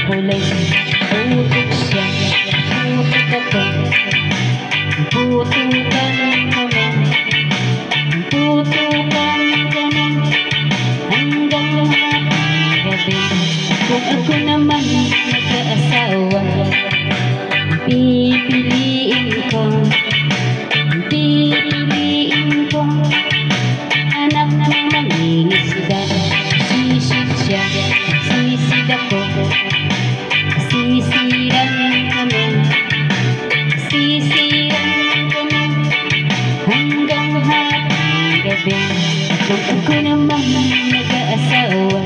kulay putik siya, putik ako. Putukan kami, putukan kami hanggang gabi. Kung ako naman mag-aasawa, pipiliin ko anak ng mangingisda. Sisid siya, sisid ako, sisiran kami, sisiran kami hanggang hapong gabi. Kung ako naman mag-aasawa,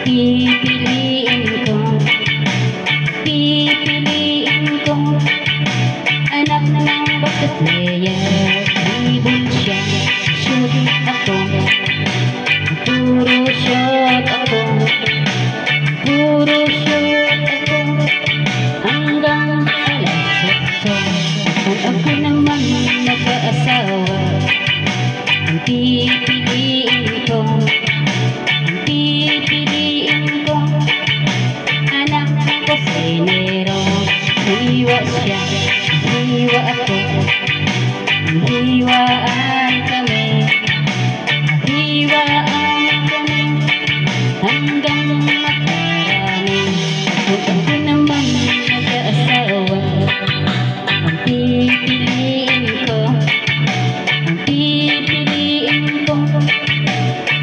pipiliin ko anak ng bakit player. Ibon siya, shoot ako, puro shot ako, puro shoot ako hanggang alas 8. Kung ako naman mag-aasawa, ang pipiliin ko anak ng kusinero. Hiwa siya, hiwa ako, hiwaan kami, hiwaan kami hanggang makarami. Kung ako naman mag-aasawa, ang pipiliin ko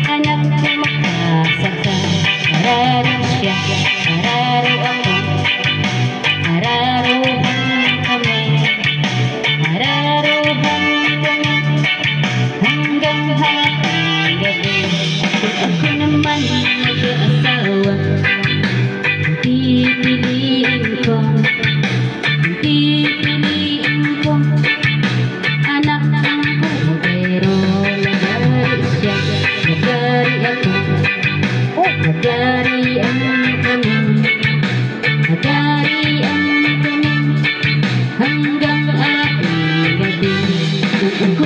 anak ng makasaka. Araro siya, araro ako, araruhan kami, araruhan kami hanggang hapong gabi. Kung ako naman mag-aasawa, pipiliin ko anak ng kumbero. Nagari siya, nagari ako, nagarian kami, nagarian kami hanggang ating gabi. Kung ako